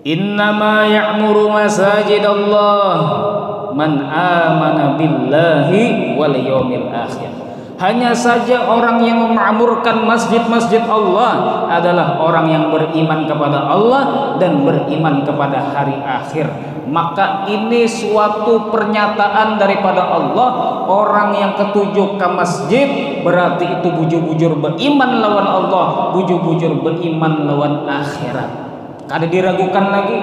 Innama ya'muru masajidallah man amana billahi wal yawmil akhir. Hanya saja orang yang memakmurkan masjid-masjid Allah adalah orang yang beriman kepada Allah dan beriman kepada hari akhir. Maka ini suatu pernyataan daripada Allah. Orang yang ketujuh ke masjid berarti itu bujur-bujur beriman lawan Allah, bujur-bujur beriman lawan akhirat. Kada diragukan lagi.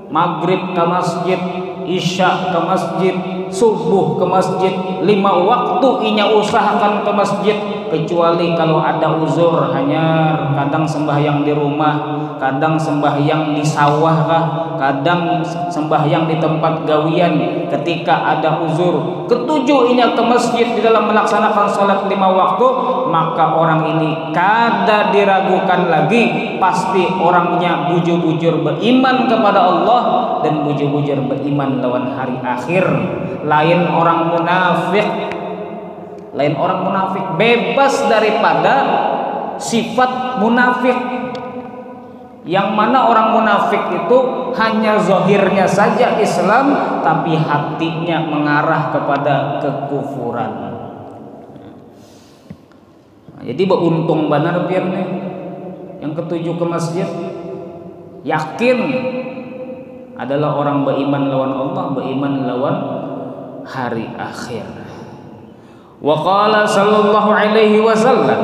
Maghrib ke masjid, isya ke masjid, subuh ke masjid, 5 waktu inya usahakan ke masjid, kecuali kalau ada uzur, hanya kadang sembahyang di rumah, kadang sembahyang di sawah kah, kadang sembahyang di tempat gawian. Ketika ada uzur, ketujuh inya ke masjid di dalam melaksanakan salat 5 waktu, maka orang ini kada diragukan lagi, pasti orangnya bujur-bujur beriman kepada Allah dan bujur-bujur beriman lawan hari akhir. Lain orang munafik bebas daripada sifat munafik, yang mana orang munafik itu hanya zahirnya saja Islam tapi hatinya mengarah kepada kekufuran. Jadi beruntung benar pian nih yang ketujuh ke masjid, yakin adalah orang beriman lawan Allah, beriman lawan hari akhir. Wa qala sallallahu alaihi wasallam,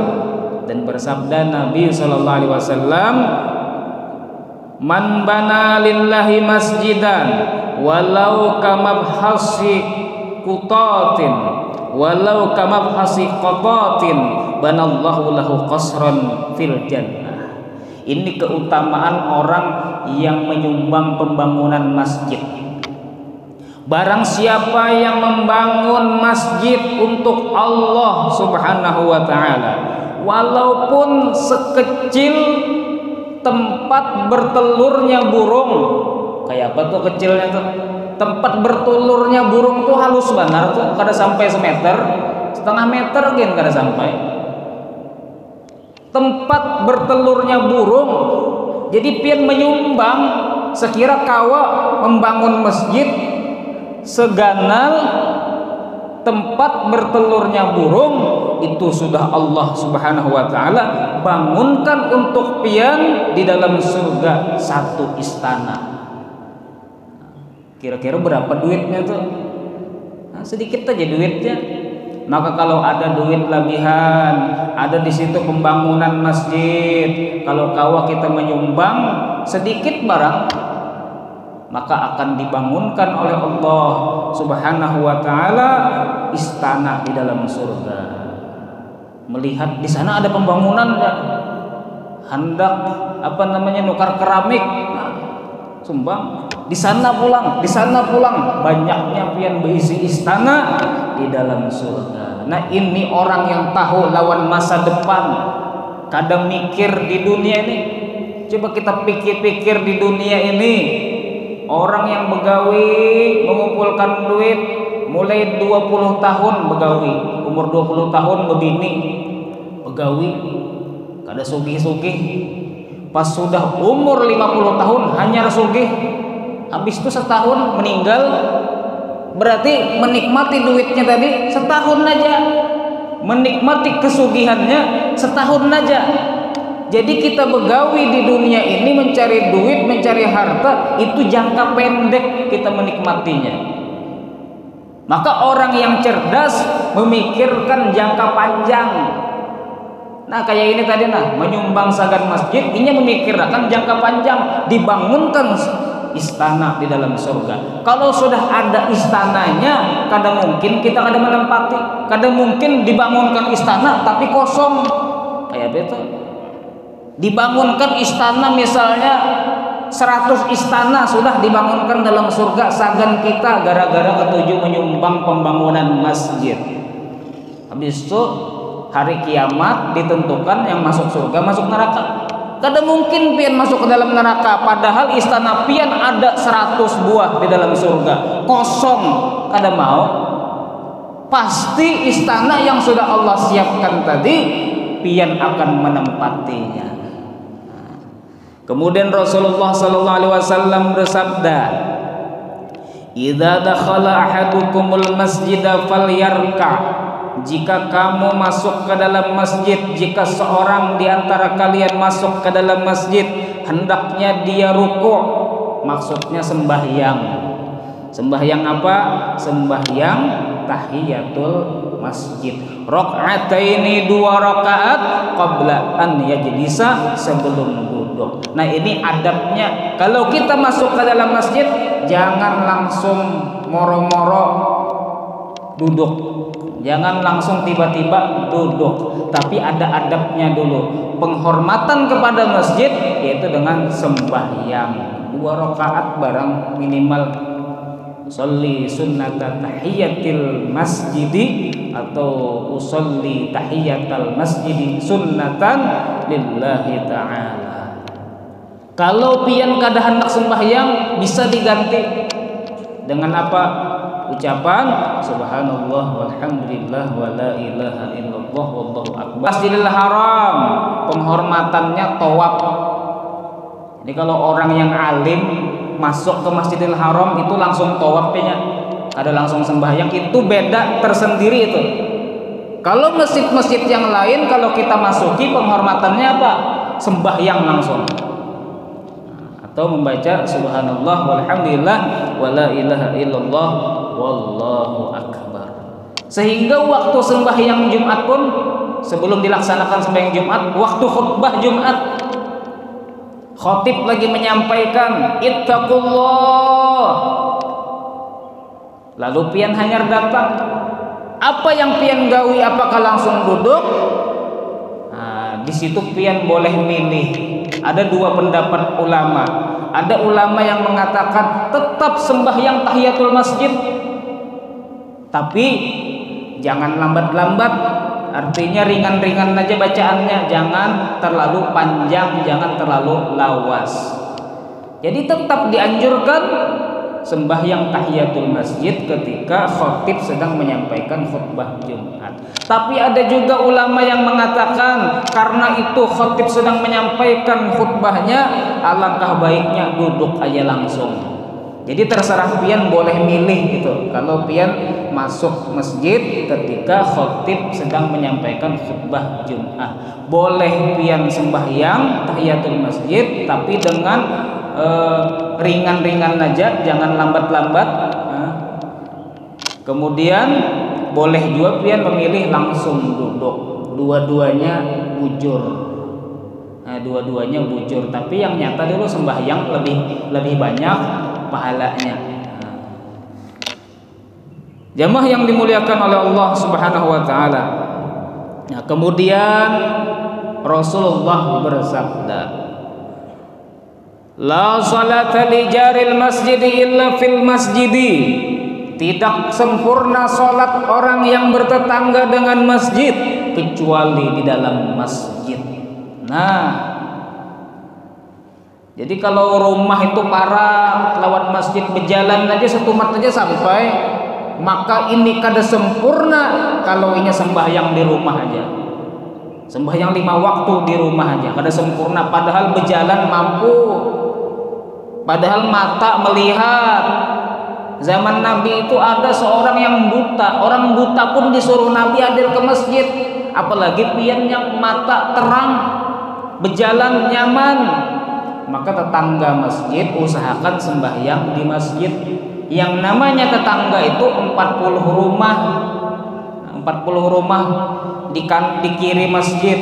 dan bersabda Nabi sallallahu alaihi wasallam, man bana lillahi masjidan walau kamabhasi qutatin walau kamabhasi qatatin banallahu lahu qasran fil jannah. Ini keutamaan orang yang menyumbang pembangunan masjid. Barang siapa yang membangun masjid untuk Allah Subhanahu wa ta'ala, walaupun sekecil tempat bertelurnya burung, kayak apa tuh kecilnya tuh, tempat bertelurnya burung tuh halus benar tuh, kada sampai semeter, setengah meter kan kada sampai. Tempat bertelurnya burung. Jadi pian menyumbang, sekira kawa membangun masjid seganal tempat bertelurnya burung, itu sudah Allah Subhanahu wa ta'ala bangunkan untuk pian di dalam surga satu istana. Kira-kira berapa duitnya tuh? Nah, sedikit aja duitnya. Maka kalau ada duit lebihan, ada di situ pembangunan masjid, kalau kawa kita menyumbang sedikit barang, maka akan dibangunkan oleh Allah Subhanahu wa ta'ala istana di dalam surga. Melihat di sana ada pembangunan, hendak nukar keramik, sumbang di sana pulang, banyaknya pian berisi istana di dalam surga. Nah, ini orang yang tahu lawan masa depan. Kadang mikir di dunia ini, coba kita pikir-pikir di dunia ini, orang yang begawi mengumpulkan duit mulai 20 tahun begawi, umur 20 tahun bebini begawi, kada sugih-sugih. Pas sudah umur 50 tahun hanya sugih, habis itu setahun meninggal. Berarti menikmati duitnya tadi setahun aja, menikmati kesugihannya setahun aja. Jadi kita begawi di dunia ini mencari duit, mencari harta, itu jangka pendek kita menikmatinya. Maka orang yang cerdas memikirkan jangka panjang. Nah, kayak ini tadi menyumbang sagan masjid, ini memikirkan jangka panjang, dibangunkan istana di dalam surga. Kalau sudah ada istananya, kadang mungkin kita kada menempati, kadang mungkin dibangunkan istana tapi kosong. Kayak betul. Dibangunkan istana misalnya 100 istana sudah dibangunkan dalam surga sagan kita gara-gara ketujuh menyumbang pembangunan masjid. Habis itu hari kiamat ditentukan yang masuk surga masuk neraka. Kada mungkin pian masuk ke dalam neraka padahal istana pian ada 100 buah di dalam surga kosong, kada mau. Pasti istana yang sudah Allah siapkan tadi pian akan menempatinya. Kemudian Rasulullah sallallahu alaihi wasallam bersabda, "Idza dakhala ahadukumul masjida falyarka." Jika kamu masuk ke dalam masjid, jika seorang di antara kalian masuk ke dalam masjid, hendaknya dia ruku'. Maksudnya sembahyang. Sembahyang apa? Sembahyang tahiyatul masjid. Rakaataini, 2 rakaat qabla an yajlisa, sebelum duduk. Nah, ini adabnya. Kalau kita masuk ke dalam masjid, jangan langsung moro-moro duduk. Jangan langsung tiba-tiba duduk, tapi ada adabnya dulu. Penghormatan kepada masjid yaitu dengan sembahyang 2 rakaat barang minimal. Usolli sunnata tahiyatil masjidi, atau usolli tahiyatal masjidi sunnatan lillahi ta'ala. Kalau pian kada hendak sembahyang, bisa diganti dengan apa? Ucapan subhanallah walhamdulillah wa la ilaha illallah wallahu akbar. Masjidil Haram penghormatannya tawaf. Jadi kalau orang yang alim masuk ke Masjidil Haram itu langsung tawafnya, ada langsung sembahyang, itu beda tersendiri itu. Kalau masjid-masjid yang lain kalau kita masuki penghormatannya apa? Sembahyang langsung. Atau membaca subhanallah walhamdulillah wa la ilaha illallah wallahu akbar. Sehingga waktu sembahyang Jumat pun, sebelum dilaksanakan sembahyang Jumat, waktu khutbah Jumat, khatib lagi menyampaikan ittaqullah, lalu pian hanyar datang. Apa yang pian gawi? Apakah langsung duduk? Nah, di situ pian boleh milih. Ada 2 pendapat ulama. Ada ulama yang mengatakan tetap sembahyang tahiyatul masjid, tapi jangan lambat-lambat. Artinya ringan-ringan aja bacaannya, jangan terlalu panjang, jangan terlalu lawas. Jadi tetap dianjurkan sembahyang tahiyatul masjid ketika khatib sedang menyampaikan khutbah Jumat. Tapi ada juga ulama yang mengatakan karena itu khatib sedang menyampaikan khutbahnya, alangkah baiknya duduk aja langsung. Jadi terserah pian boleh milih gitu. Kalau pian masuk masjid ketika khatib sedang menyampaikan khutbah Jumat, boleh pian sembahyang tahiyatul masjid, tapi dengan ringan-ringan aja, jangan lambat-lambat. Kemudian boleh juga pian memilih langsung duduk. Dua-duanya bujur. Dua-duanya bujur, tapi yang nyata dulu sembahyang lebih banyak pahalanya. Jamaah yang dimuliakan oleh Allah Subhanahu wa taala. Nah, kemudian Rasulullah bersabda, "La salata li jaril masjidi illa fil masjidi." Tidak sempurna salat orang yang bertetangga dengan masjid kecuali di dalam masjid. Nah, jadi kalau rumah itu parah lawan masjid berjalan aja 1 mat aja sampai, maka ini kada sempurna kalau ini sembahyang di rumah aja. Sembahyang 5 waktu di rumah aja kada sempurna, padahal berjalan mampu, padahal mata melihat. Zaman Nabi itu ada seorang yang buta, orang buta pun disuruh Nabi hadir ke masjid, apalagi pian yang mata terang, berjalan nyaman. Maka tetangga masjid usahakan sembahyang di masjid. Yang namanya tetangga itu 40 rumah. 40 rumah di kiri masjid,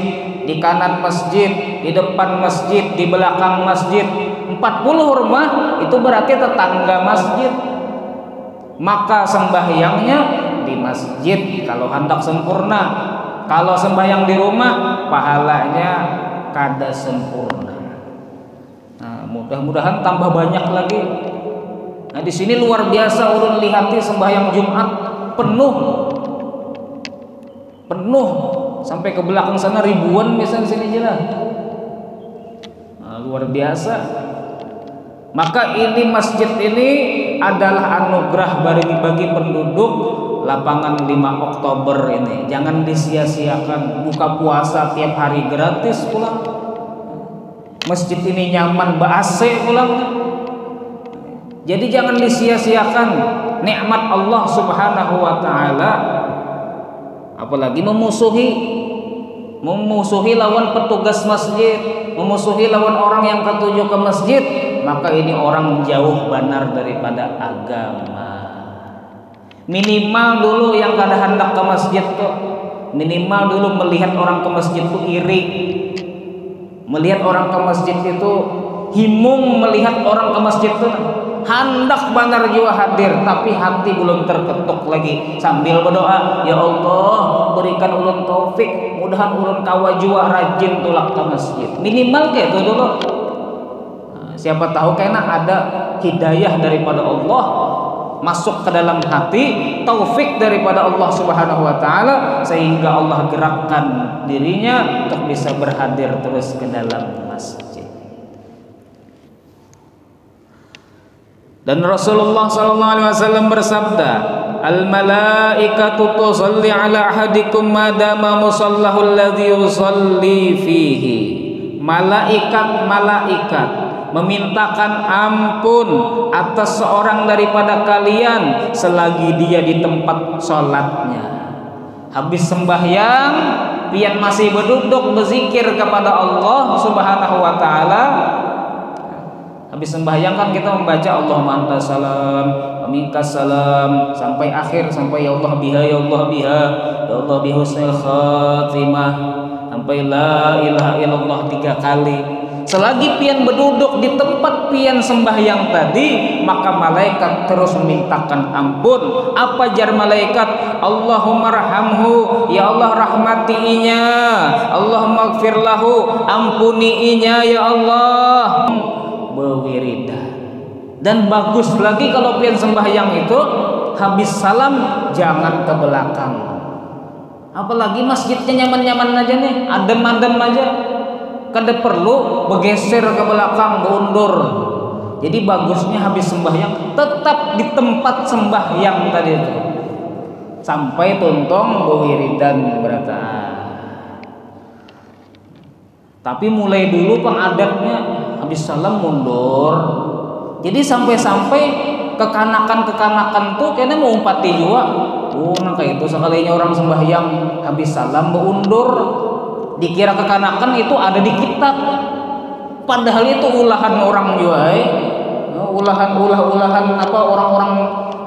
di kanan masjid, di depan masjid, di belakang masjid. 40 rumah itu berarti tetangga masjid. Maka sembahyangnya di masjid kalau hendak sempurna. Kalau sembahyang di rumah pahalanya kada sempurna. Nah, mudah-mudahan tambah banyak lagi. Nah, di sini luar biasa ulun lihati sembahyang Jumat penuh sampai ke belakang sana ribuan biasanya sini jelas. Nah, luar biasa. Maka ini masjid ini adalah anugerah bagi penduduk lapangan 5 Oktober ini. Jangan disia-siakan. Buka puasa tiap hari gratis pulang. masjid ini nyaman, ba-AC pulangnya. Jadi jangan disia-siakan nikmat Allah Subhanahu wa taala, apalagi memusuhi lawan petugas masjid, memusuhi lawan orang yang ketujuh ke masjid, maka ini orang jauh benar daripada agama. Minimal dulu yang kada hendak ke masjid tuh, minimal dulu melihat orang ke masjid tuh iri, melihat orang ke masjid itu himung, melihat orang ke masjid tuh hendak benar juga hadir, tapi hati belum terketuk lagi, sambil berdoa, ya Allah berikan ulun taufik, mudahan ulun kawa jua rajin tulak ke masjid. Minimal kayak itu dulu. Nah, siapa tahu kena ada hidayah daripada Allah masuk ke dalam hati, taufik daripada Allah Subhanahu wa taala, sehingga Allah gerakkan dirinya untuk bisa berhadir terus ke dalam masjid. Dan Rasulullah SAW bersabda, al malaikatu tusalli ala ahadikum madama musallahu alladhi yusalli fihi. Malaikat memintakan ampun atas seorang daripada kalian selagi dia di tempat sholatnya. Habis sembahyang, pian masih berduduk berzikir kepada Allah Subhanahu wa taala. Habis sembahyang kan kita membaca Allahumma anta salam wa minkas salam sampai akhir, sampai ya Allah biha ya Allah biha ya Allah bihusnil khatimah, sampai la ilaha illallah 3 kali. Selagi pian berduduk di tempat pian sembahyang tadi, maka malaikat terus memintakan ampun. Apa jar malaikat? Allahumma rahamhu, ya Allah rahmati inya, Allahumma gfirlahu, ampuni inya ya Allah. Bewiridah. Dan bagus lagi kalau pian sembahyang itu habis salam jangan ke belakang. Apalagi masjidnya nyaman-nyaman aja nih, adem-adem aja, kada perlu bergeser ke belakang, mundur. Jadi bagusnya habis sembahyang tetap di tempat sembahyang tadi itu sampai tuntong bewiridan berataan. Tapi mulai dulu pengadatnya habis salam mundur. Jadi sampai-sampai kekanakan tuh kayaknya mau umpati juga. Nah kayak itu sekalinya orang sembahyang habis salam mundur, dikira kekanakan itu ada di kitab. Padahal itu ulahan orang juga, ulahan apa orang-orang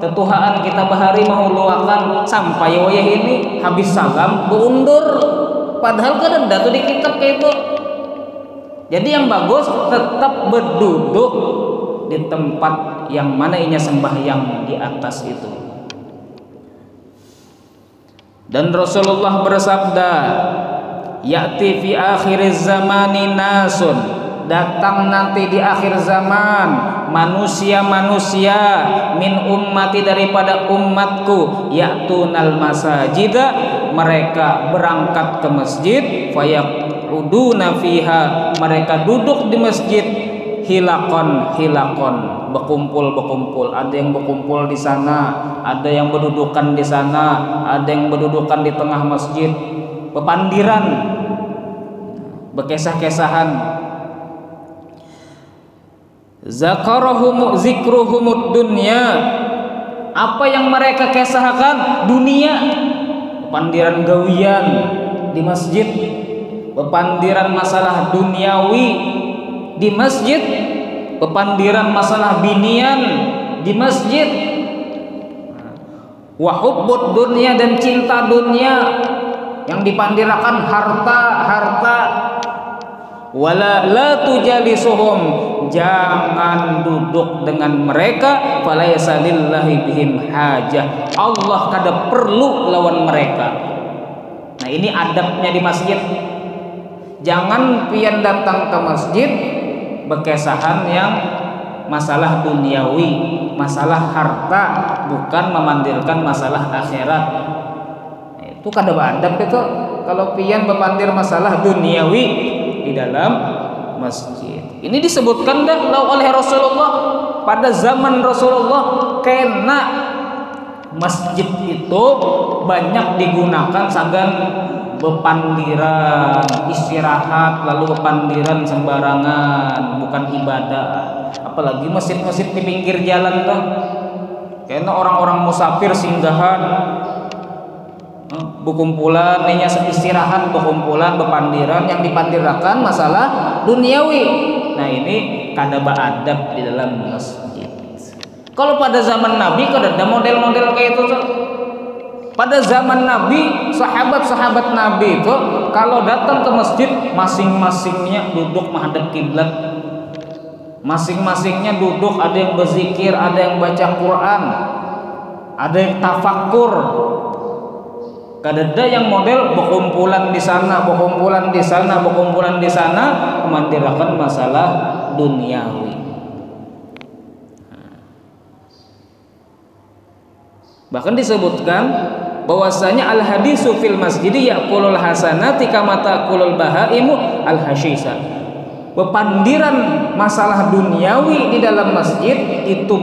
tetuhaan kita bahari mau luakan sampai wayah ini habis salam mundur. Padahal kan ada tuh di kitab kayak itu. Jadi yang bagus tetap berduduk di tempat yang mana inya sembahyang di atas itu. Dan Rasulullah bersabda, ya'ti fi akhiriz zamani nasun, datang nanti di akhir zaman manusia-manusia min ummati daripada umatku, ya'tunal masajida, mereka berangkat ke masjid, fayaquduna fiha, mereka duduk di masjid, hilakon berkumpul, ada yang berkumpul di sana, ada yang berdudukan di sana, ada yang berdudukan di tengah masjid, bepandiran, berkesah-kesahan. Zikruhumud dunya, apa yang mereka kesahkan? Dunia. Bepandiran gawian di masjid, bepandiran masalah duniawi di masjid, bepandiran masalah binian di masjid. Wa hubbud dunya, dan cinta dunia yang dipandirakan harta. Wala la tujalisuhum, jangan duduk dengan mereka. Falaysa lillahi bihim hajah, Allah kada perlu lawan mereka. Nah ini adabnya di masjid. Jangan pian datang ke masjid berkesahan yang masalah duniawi, masalah harta, bukan memandirkan masalah akhirat. Itu kada adab itu kalau pian memandir masalah duniawi di dalam masjid. Ini disebutkan dah oleh Rasulullah pada zaman Rasulullah kena masjid itu banyak digunakan sagan bepandiran, istirahat lalu bepandiran sembarangan, bukan ibadah. Apalagi masjid-masjid di pinggir jalan tuh, karena orang-orang musafir singgahan, berkumpulan, nanya istirahat, berkumpulan, bepandiran, yang dipandirakan masalah duniawi. Nah ini kadaba adab di dalam masjid. Kalau pada zaman Nabi kan ada model-model kayak itu tuh. Pada zaman Nabi, sahabat-sahabat Nabi itu kalau datang ke masjid, masing-masingnya duduk menghadap kiblat. Masing-masingnya duduk, ada yang berzikir, ada yang baca Quran, ada yang tafakur. Kadada yang model berkumpulan di sana, berkumpulan di sana, berkumpulan di sana, memandirakan masalah duniawi. Bahkan disebutkan bahwasanya al hadisu fil masjidi yaqulul hasanati kama taqulul bahaimu al hasyisa. Bepandiran masalah duniawi di dalam masjid itu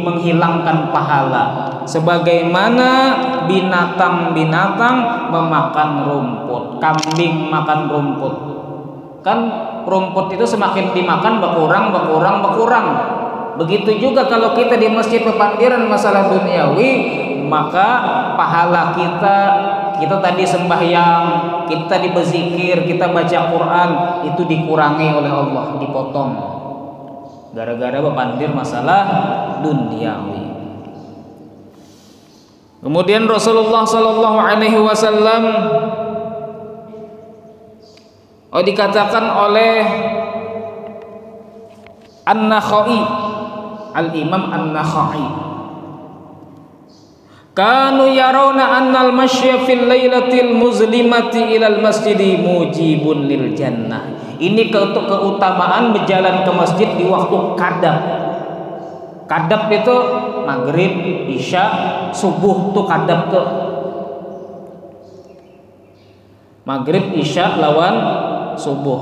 menghilangkan pahala, sebagaimana binatang-binatang memakan rumput, kambing makan rumput. Kan rumput itu semakin dimakan berkurang. Begitu juga kalau kita di masjid bepandiran masalah duniawi, maka pahala kita tadi sembahyang, kita berzikir, kita baca Quran, itu dikurangi oleh Allah, dipotong gara-gara bepandir masalah duniawi. Kemudian Rasulullah sallallahu alaihi wasallam dikatakan oleh An-Nakhai, Al-Imam An-Nakhai, kanu yarawna annal masya fil lailatil muzlimati ilal masjidi mujibun lil jannah. Ini keutamaan berjalan ke masjid di waktu kadab. Kadab itu maghrib, isya, subuh tuh kadab tuh. Maghrib, isya lawan subuh,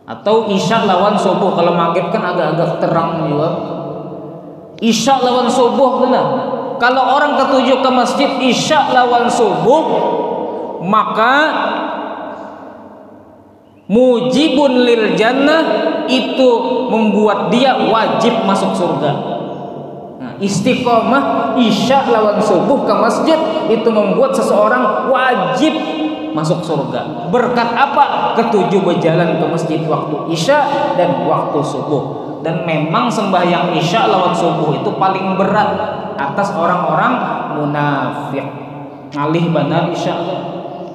atau isya lawan subuh. Kalau maghrib kan agak-agak terang juga. Isya lawan subuh benar. Kalau orang ketujuh ke masjid isya lawan subuh, maka mujibun lil jannah, itu membuat dia wajib masuk surga. Nah, istiqomah isya lawan subuh ke masjid itu membuat seseorang wajib masuk surga. Berkat apa? Ketujuh berjalan ke masjid waktu isya dan waktu subuh. Dan memang sembahyang isya lawan subuh itu paling berat atas orang-orang munafik. Ngalih benar isya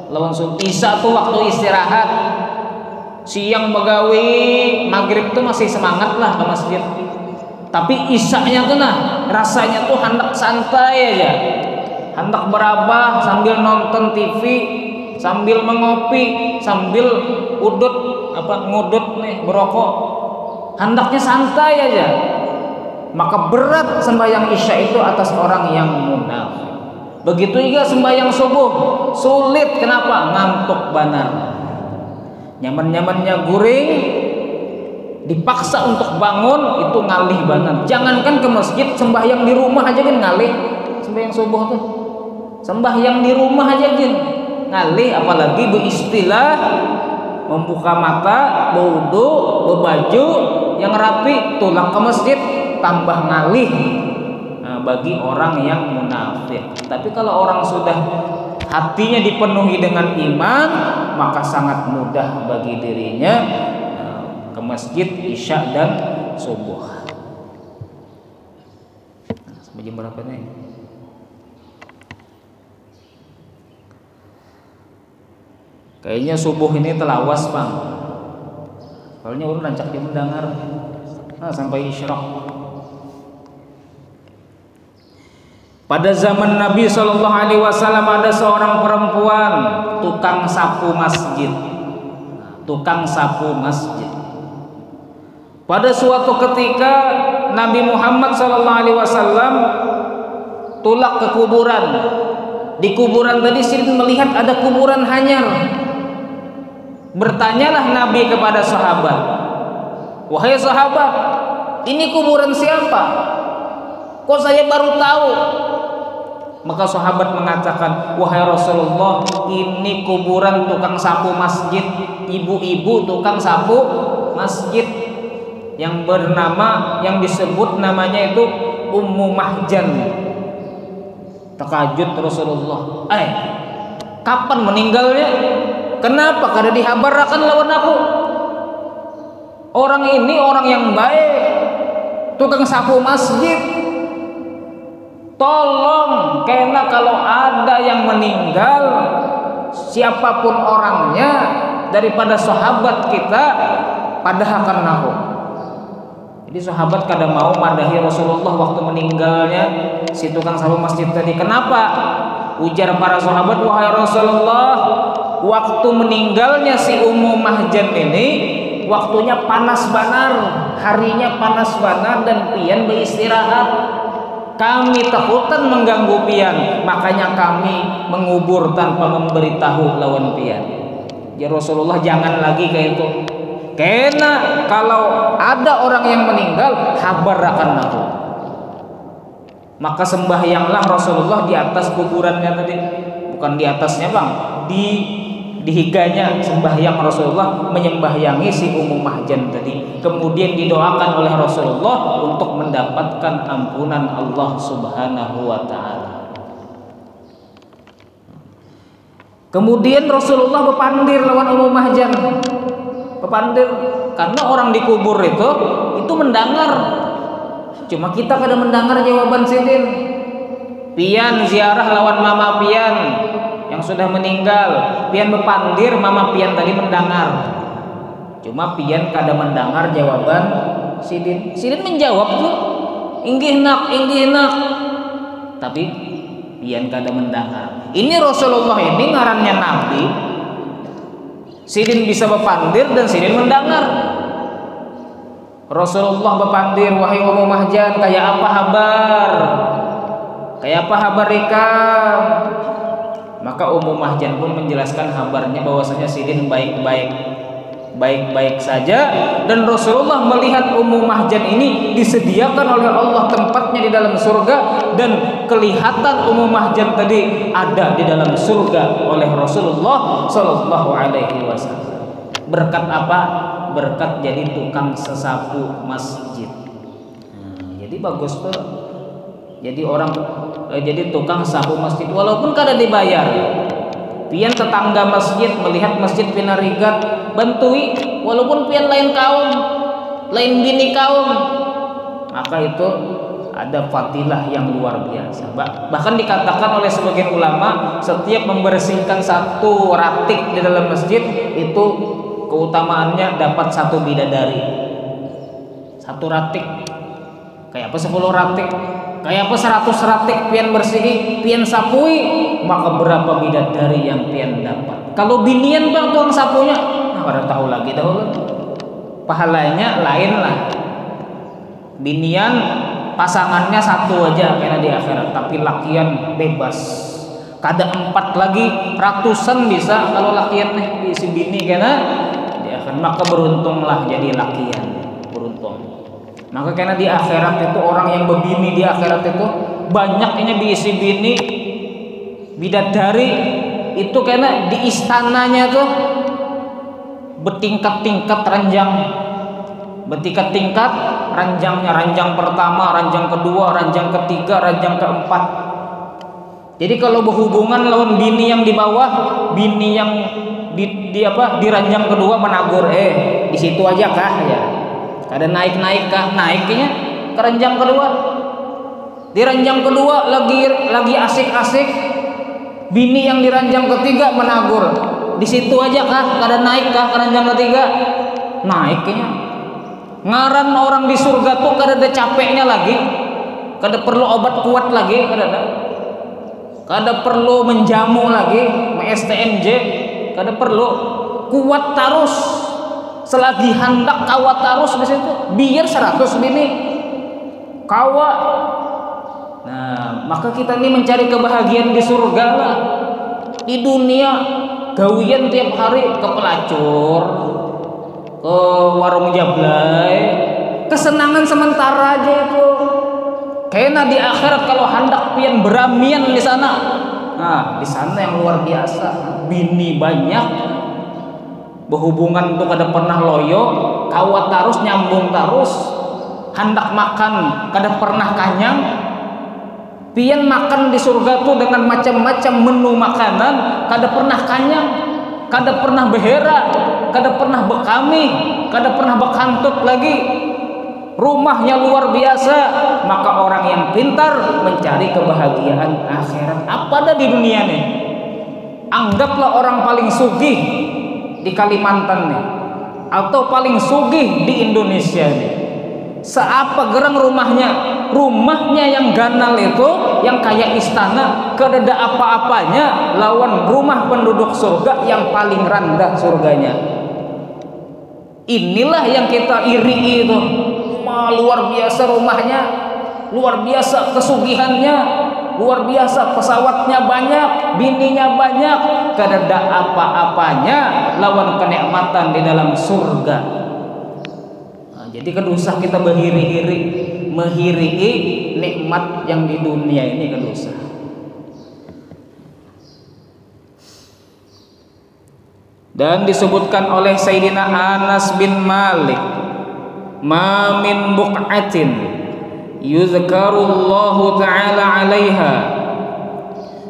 lawan subuh. Isya tuh waktu istirahat, siang begawi, maghrib tuh masih semangat lah ke masjid. Tapi isyanya tuh rasanya tuh hendak santai aja, hendak berabah sambil nonton TV, sambil mengopi, sambil ngudut nih berokok, hendaknya santai aja. Maka berat sembahyang isya itu atas orang yang munafik. Begitu juga sembahyang subuh sulit. Kenapa? Ngantuk banar, nyaman-nyamannya guring, dipaksa untuk bangun itu ngalih banar. Jangankan ke masjid, sembahyang di rumah aja kan ngalih. Sembahyang subuh tuh sembahyang di rumah aja kan ngalih, apalagi beristilah membuka mata, berwudu, berbaju yang rapi, tulang ke masjid, tambah ngalih. Nah, bagi orang yang munafik. Tapi kalau orang sudah hatinya dipenuhi dengan iman, maka sangat mudah bagi dirinya ke masjid isya dan subuh. Sampai jam berapa nih? Kayaknya subuh ini telawas bang. Soalnya urut rancak dia mendengar sampai isyraq. Pada zaman Nabi Shallallahu Alaihi Wasallam ada seorang perempuan tukang sapu masjid. Tukang sapu masjid. Pada suatu ketika Nabi Muhammad Shallallahu Alaihi Wasallam tulak ke kuburan. Di kuburan tadi Sirin melihat ada kuburan hanyar. Bertanyalah Nabi kepada sahabat, wahai sahabat, ini kuburan siapa? Kok saya baru tahu? Maka sahabat mengatakan, wahai Rasulullah, ini kuburan tukang sapu masjid, ibu-ibu tukang sapu masjid yang bernama, yang disebut namanya itu Ummu Mahjan. Terkajut Rasulullah, kapan meninggalnya? Kenapa? Kada dihabarkan lawan aku. Orang ini orang yang baik, tukang sapu masjid. Tolong, karena kalau ada yang meninggal, siapapun orangnya daripada sahabat kita, padahkan aku. Jadi sahabat kada mau madahi Rasulullah waktu meninggalnya si tukang sapu masjid tadi. Kenapa? Ujar para sahabat, wahai Rasulullah, waktu meninggalnya si Ummu Mahjan ini, waktunya panas banar, harinya panas banar dan pian beristirahat. Kami takutan mengganggu pian, makanya kami mengubur tanpa memberitahu lawan pian. Ya Rasulullah, jangan lagi kayak itu. Karena kalau ada orang yang meninggal, habarkan aku. Maka sembahyanglah Rasulullah di atas kuburannya tadi. Bukan di atasnya bang, di higanya sembahyang Rasulullah menyembahyangi si Ummu Mahjan tadi. Kemudian didoakan oleh Rasulullah untuk mendapatkan ampunan Allah Subhanahu wa taala. Kemudian Rasulullah bepandir lawan Ummu Mahjan. Bepandir karena orang dikubur itu mendengar. Cuma kita kada mendengar jawaban sidin. Pian ziarah lawan mama pian yang sudah meninggal, pian bepandir, mama pian tadi mendengar. Cuma pian kada mendengar jawaban sidin. Sidin menjawab tuh, inggih nak. Tapi pian kada mendengar. Ini Rasulullah ini ngarannya Nabi. Sidin bisa bepandir dan sidin mendengar. Rasulullah bepandir, wahai Ummu Mahjan, kayak apa habar? Kayak apa habar ikam? Maka Ummu Mahjan pun menjelaskan kabarnya bahwasanya sidin baik-baik saja, dan Rasulullah melihat Ummu Mahjan ini disediakan oleh Allah tempatnya di dalam surga, dan kelihatan Ummu Mahjan tadi ada di dalam surga oleh Rasulullah Shallallahu Alaihi Wasallam. Berkat apa? Berkat jadi tukang sesapu masjid. Jadi bagus tuh. Jadi tukang sapu masjid walaupun kada dibayar. Pian tetangga masjid melihat masjid pian rigat, bantui walaupun pian lain kaum, lain bini kaum. Maka itu ada fadilah yang luar biasa. Bahkan dikatakan oleh sebagian ulama, setiap membersihkan satu ratik di dalam masjid itu keutamaannya dapat satu bidadari. Satu ratik kayak apa 10 ratik, kayak apa 100 ratik pian bersihi, pian sapui, maka berapa bidadari yang pian dapat. Kalau binian bang tuang sapunya, nah pada tahu lagi dahulu, pahalanya lain lah. Binian pasangannya satu aja karena di akhirat, tapi lakian bebas. Kada 4 lagi, ratusan bisa kalau lakian nih si bini karena di akhirat. Maka beruntunglah jadi lakian, beruntung. Maka karena di akhirat itu orang yang berbini di akhirat itu banyaknya diisi bini bidadari itu karena di istananya tuh bertingkat-tingkat ranjang, bertingkat-tingkat ranjangnya, ranjang pertama, ranjang kedua, ranjang ketiga, ranjang keempat. Jadi kalau berhubungan lawan bini yang di bawah, bini yang di ranjang kedua menagur, di situ aja kah ya? Kada naik kah? Naiknya ke ranjang kedua. Di ranjang kedua lagi asik-asik, bini yang di ranjang ketiga menagur, di situ aja kah? Kada naik kah ke ranjang ketiga? Naiknya. Ngaran orang di surga tuh kada ada capeknya lagi, kada perlu obat kuat lagi, kada perlu menjamu lagi, STMJ, kada perlu, kuat terus. Selagi hendak kawa terus di situ, biar 100 bini kawa. Nah, maka kita ini mencari kebahagiaan di surga lah. Di dunia gawian tiap hari ke pelacur, ke warung jablay, kesenangan sementara aja itu. Kena di akhirat kalau hendak pian beramian di sana. Nah, di sana yang luar biasa. Bini banyak, berhubungan tuh kada pernah loyo, kawat terus nyambung terus. Hendak makan kada pernah kanyang. Pian makan di surga tuh dengan macam-macam menu makanan, kada pernah kanyang, kada pernah behera, kada pernah bekami, kada pernah bekantut lagi. Rumahnya luar biasa. Maka orang yang pintar mencari kebahagiaan akhirat. Apa ada di dunia nih? Anggaplah orang paling sugih di Kalimantan nih, atau paling sugih di Indonesia nih. Seapa gerang rumahnya? Rumahnya yang ganal itu, yang kayak istana, kada ada apa-apanya lawan rumah penduduk surga yang paling rendah surganya. Inilah yang kita iri itu. Luar biasa rumahnya, luar biasa kesugihannya, luar biasa pesawatnya banyak, bininya banyak, kada ada apa-apanya lawan kenikmatan di dalam surga. Nah, jadi kada usah kita berhiri-hiri menghiri nikmat yang di dunia ini, kada usah. Dan disebutkan oleh Sayyidina Anas bin Malik, ma min buq'atin yuzkarullahu ta'ala 'alaiha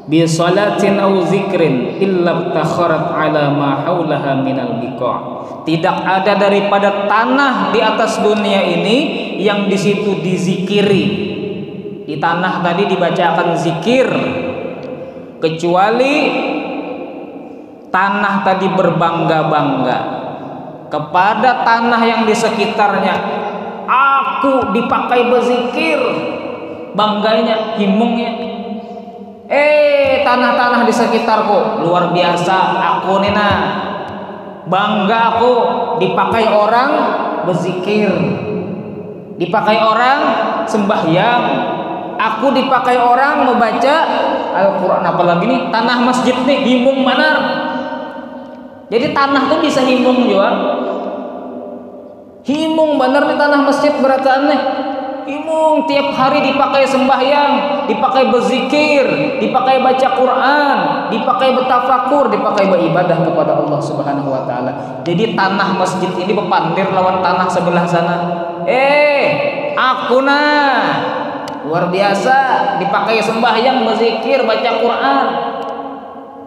bi salatin aw zikrin illa takharat 'ala ma haulaha minal biqa'. Tidak ada daripada tanah di atas dunia ini yang di situ dizikiri. Di tanah tadi dibacakan zikir, kecuali tanah tadi berbangga-bangga kepada tanah yang di sekitarnya. Aku dipakai berzikir, bangganya, himungnya. Tanah-tanah di sekitarku luar biasa. Aku nina bangga, aku dipakai orang berzikir, dipakai orang sembahyang, aku dipakai orang membaca Al-Quran. Apalagi nih tanah masjid nih himung manar. Jadi tanah tuh bisa himung juga. Himung bener nih tanah masjid berataan nih. Himung tiap hari dipakai sembahyang, dipakai berzikir, dipakai baca Quran, dipakai bertafakur, dipakai beribadah kepada Allah Subhanahu wa taala. Jadi tanah masjid ini berpandir lawan tanah sebelah sana. Aku nah luar biasa dipakai sembahyang, berzikir, baca Quran.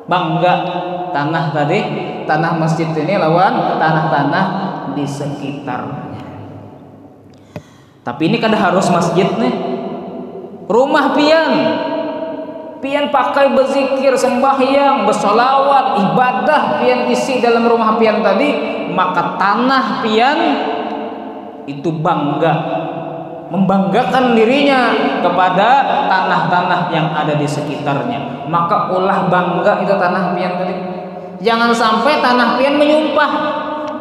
Bangga tanah tadi, tanah masjid ini lawan tanah-tanah di sekitarnya. Tapi ini kada harus masjid nih. Rumah pian pakai berzikir, sembahyang, bersolawat, ibadah pian isi dalam rumah pian tadi, maka tanah pian itu bangga, membanggakan dirinya kepada tanah-tanah yang ada di sekitarnya. Maka ulah bangga itu tanah pian tadi. Jangan sampai tanah pian menyumpah.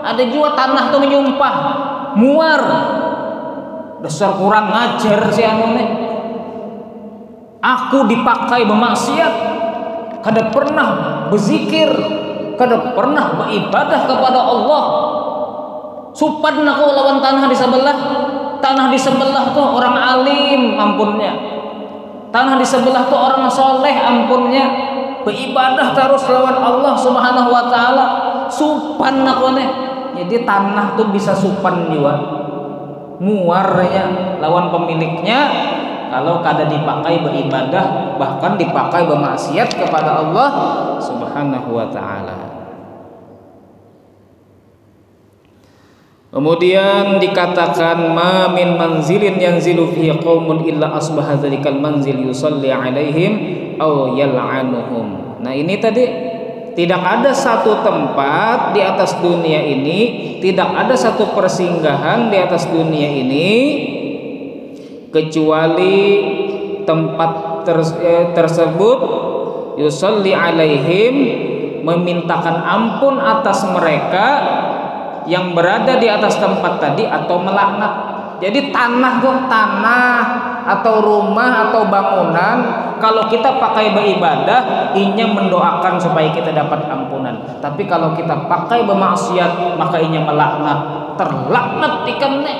Ada juga tanah tuh menyumpah, muar. Dasar kurang ngajar si anu nih. Aku dipakai bermaksiat, kada pernah berzikir, kada pernah beribadah kepada Allah. Supan aku lawan tanah di sebelah. Tanah di sebelah tuh orang alim, ampunnya. Tanah di sebelah tuh orang soleh, ampunnya. Beribadah terus lawan Allah Subhanahu wa taala. Supan aku nih. Jadi tanah tuh bisa supan juga. Muarnya lawan pemiliknya kalau kada dipakai beribadah, bahkan dipakai bermaksiat kepada Allah Subhanahu wa taala. Kemudian dikatakan ma min manzilin yanzilu fihi qaumun illa asbaha dzalikal manzil yusalli alaihim aw yal'anuhum. Nah, ini tadi tidak ada satu tempat di atas dunia ini, tidak ada satu persinggahan di atas dunia ini kecuali tempat tersebut yusalli alaihim, memintakan ampun atas mereka yang berada di atas tempat tadi atau melaknat. Jadi tanah tuh, tanah atau rumah atau bangunan, kalau kita pakai beribadah, inya mendoakan supaya kita dapat ampunan. Tapi kalau kita pakai bermaksiat, maka inya melaknat, terlaknat ikan nek.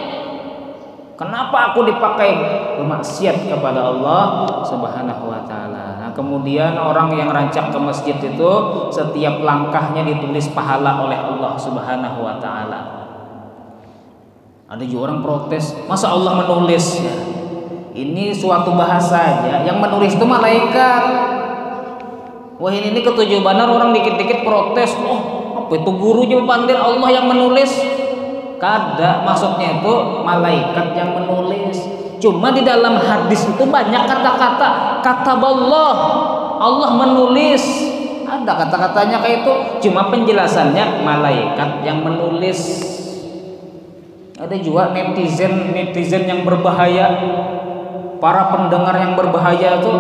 Kenapa aku dipakai bermaksiat kepada Allah Subhanahu wa taala? Nah, kemudian orang yang rancak ke masjid itu setiap langkahnya ditulis pahala oleh Allah Subhanahu wa taala. Ada juga orang protes, masa Allah menulis? Ya, ini suatu bahasa aja, yang menulis itu malaikat. Wah, ini ketujubanan orang dikit-dikit protes, oh apa itu guru juga pandir Allah yang menulis? Kada, maksudnya itu malaikat yang menulis. Cuma di dalam hadis itu banyak kata-kata kataballah, Allah menulis. Ada kata-katanya kayak itu, cuma penjelasannya malaikat yang menulis. Ada juga netizen yang berbahaya, para pendengar yang berbahaya itu,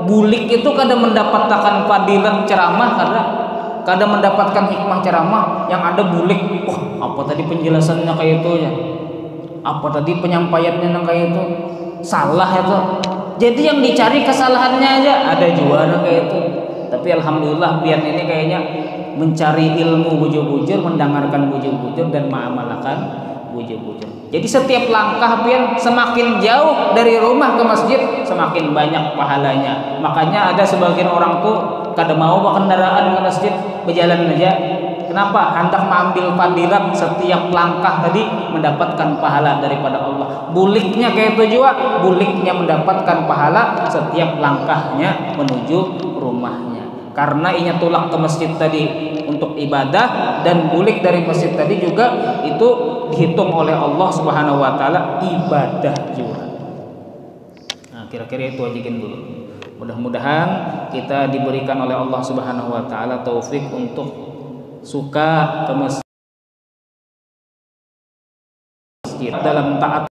bulik itu kadang mendapatkan fadilah ceramah, kadang mendapatkan hikmah ceramah, yang ada bulik. Wah, apa tadi penjelasannya kayak itu ya? Apa tadi penyampaiannya kayak itu? Salah itu. Jadi yang dicari kesalahannya aja, ada juara kayak itu. Tapi alhamdulillah pian ini kayaknya mencari ilmu bujur-bujur, mendengarkan bujur-bujur dan mengamalkan bujur-bujur. Jadi setiap langkah pian semakin jauh dari rumah ke masjid semakin banyak pahalanya. Makanya ada sebagian orang tuh kada mau bawa kendaraan ke masjid, berjalan aja. Kenapa? Hendak mengambil fadilat setiap langkah tadi mendapatkan pahala daripada Allah. Buliknya kayak itu juga, buliknya mendapatkan pahala setiap langkahnya menuju rumahnya. Karena inya tulak ke masjid tadi untuk ibadah, dan bulik dari masjid tadi juga itu dihitung oleh Allah Subhanahu wa taala ibadah juga. Nah, kira-kira itu ajakin dulu. Mudah-mudahan kita diberikan oleh Allah Subhanahu wa taala taufik untuk suka ke masjid dalam taat